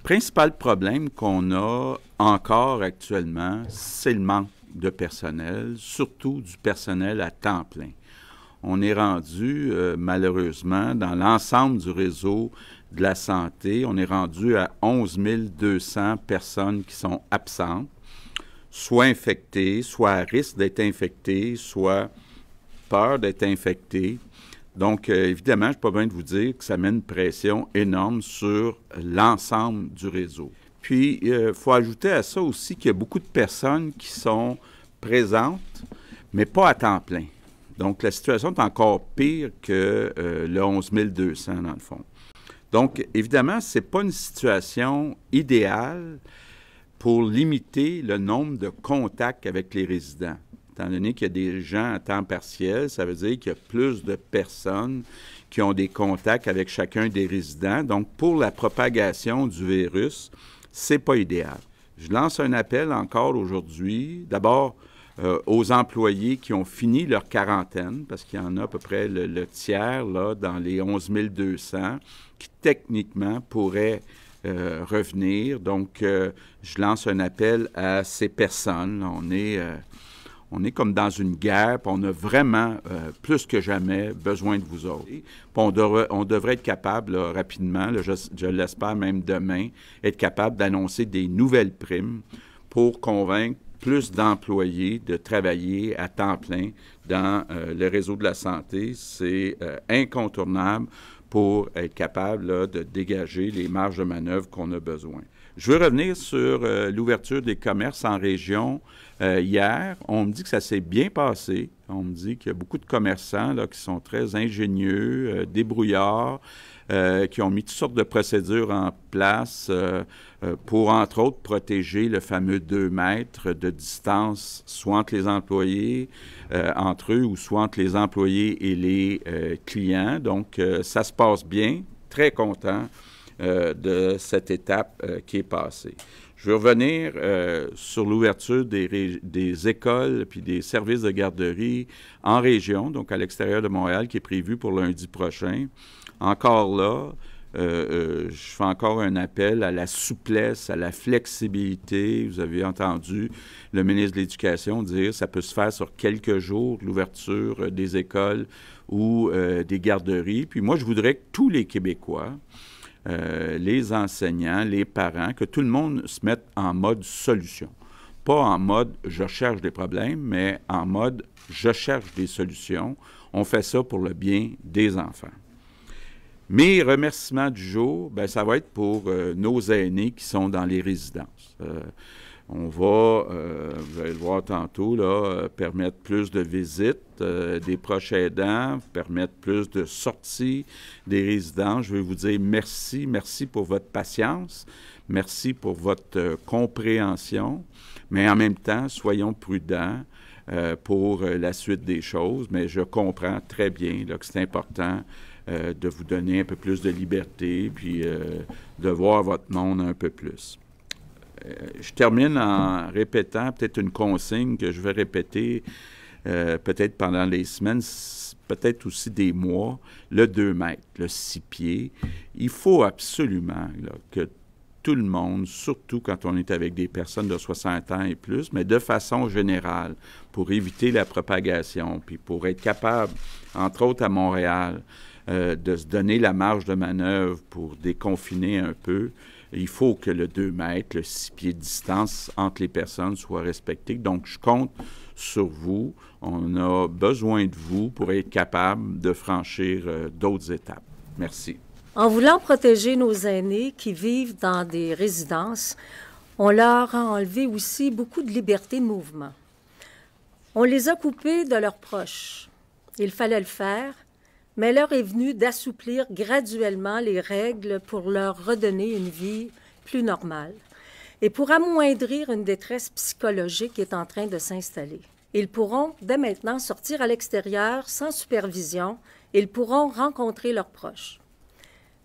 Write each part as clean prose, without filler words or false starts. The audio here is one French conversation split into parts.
principal problème qu'on a encore actuellement, c'est le manque de personnel, surtout du personnel à temps plein. On est rendu, malheureusement, dans l'ensemble du réseau de la santé, on est rendu à 11 200 personnes qui sont absentes, soit infectées, soit à risque d'être infectées, soit peur d'être infectées. Donc, évidemment, je n'ai pas besoin de vous dire que ça met une pression énorme sur l'ensemble du réseau. Puis, il faut ajouter à ça aussi qu'il y a beaucoup de personnes qui sont présentes, mais pas à temps plein. Donc, la situation est encore pire que le 11 200 dans le fond. Donc, évidemment, ce n'est pas une situation idéale pour limiter le nombre de contacts avec les résidents. Étant donné qu'il y a des gens à temps partiel, ça veut dire qu'il y a plus de personnes qui ont des contacts avec chacun des résidents. Donc, pour la propagation du virus, c'est pas idéal. Je lance un appel encore aujourd'hui, d'abord aux employés qui ont fini leur quarantaine, parce qu'il y en a à peu près le tiers là, dans les 11 200 qui techniquement pourraient revenir. Donc, je lance un appel à ces personnes. On est comme dans une guerre, puis on a vraiment, plus que jamais, besoin de vous autres. Puis on devrait être capable, là, rapidement, là, je l'espère même demain, être capable d'annoncer des nouvelles primes pour convaincre plus d'employés de travailler à temps plein dans le réseau de la santé. C'est incontournable pour être capable là, de dégager les marges de manœuvre qu'on a besoin. Je veux revenir sur l'ouverture des commerces en région. Hier, on me dit que ça s'est bien passé. On me dit qu'il y a beaucoup de commerçants là, qui sont très ingénieux, débrouillards, qui ont mis toutes sortes de procédures en place pour, entre autres, protéger le fameux 2 mètres de distance, soit entre les employés, entre eux, ou soit entre les employés et les clients. Donc, ça se passe bien. Très content de cette étape qui est passée. Je veux revenir sur l'ouverture des écoles puis des services de garderie en région, donc à l'extérieur de Montréal, qui est prévu pour lundi prochain. Encore là, je fais encore un appel à la souplesse, à la flexibilité. Vous avez entendu le ministre de l'Éducation dire que ça peut se faire sur quelques jours, l'ouverture des écoles ou des garderies. Puis moi, je voudrais que tous les Québécois, les enseignants, les parents, que tout le monde se mette en mode solution. Pas en mode « je cherche des problèmes », mais en mode « je cherche des solutions ». On fait ça pour le bien des enfants. Mes remerciements du jour, bien, ça va être pour nos aînés qui sont dans les résidences. On va, vous allez le voir tantôt, là, permettre plus de visites des proches aidants, permettre plus de sorties des résidents. Je veux vous dire merci. Merci pour votre patience. Merci pour votre compréhension. Mais en même temps, soyons prudents pour la suite des choses. Mais je comprends très bien là, que c'est important de vous donner un peu plus de liberté puis de voir votre monde un peu plus. Je termine en répétant peut-être une consigne que je vais répéter peut-être pendant les semaines, peut-être aussi des mois, le 2 mètres, le 6 pieds. Il faut absolument là, que tout le monde, surtout quand on est avec des personnes de 60 ans et plus, mais de façon générale, pour éviter la propagation, puis pour être capable, entre autres à Montréal, de se donner la marge de manœuvre pour déconfiner un peu, il faut que le 2 mètres, le 6 pieds de distance entre les personnes soit respecté. Donc, je compte sur vous. On a besoin de vous pour être capable de franchir d'autres étapes. Merci. En voulant protéger nos aînés qui vivent dans des résidences, on leur a enlevé aussi beaucoup de liberté de mouvement. On les a coupés de leurs proches. Il fallait le faire, mais l'heure est venue d'assouplir graduellement les règles pour leur redonner une vie plus normale et pour amoindrir une détresse psychologique qui est en train de s'installer. Ils pourront dès maintenant sortir à l'extérieur sans supervision. Ils pourront rencontrer leurs proches.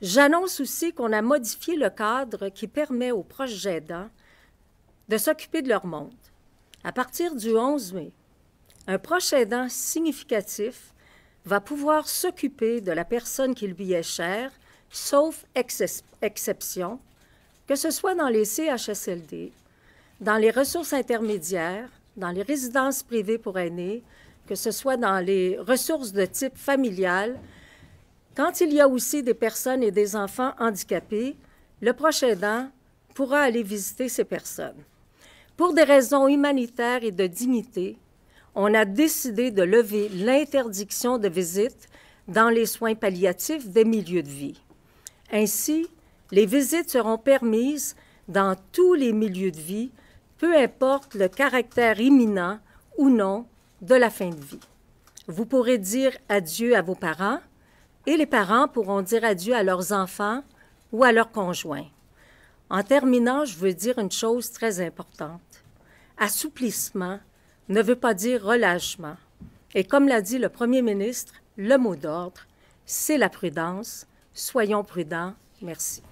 J'annonce aussi qu'on a modifié le cadre qui permet aux proches aidants de s'occuper de leur monde. À partir du 11 mai, un proche aidant significatif va pouvoir s'occuper de la personne qui lui est chère, sauf exception, que ce soit dans les CHSLD, dans les ressources intermédiaires, dans les résidences privées pour aînés, que ce soit dans les ressources de type familial, quand il y a aussi des personnes et des enfants handicapés, le proche aidant pourra aller visiter ces personnes. Pour des raisons humanitaires et de dignité, on a décidé de lever l'interdiction de visite dans les soins palliatifs des milieux de vie. Ainsi, les visites seront permises dans tous les milieux de vie, peu importe le caractère imminent ou non de la fin de vie. Vous pourrez dire adieu à vos parents et les parents pourront dire adieu à leurs enfants ou à leurs conjoints. En terminant, je veux dire une chose très importante. Assouplissement ne veut pas dire relâchement. Et comme l'a dit le premier ministre, le mot d'ordre, c'est la prudence. Soyons prudents. Merci.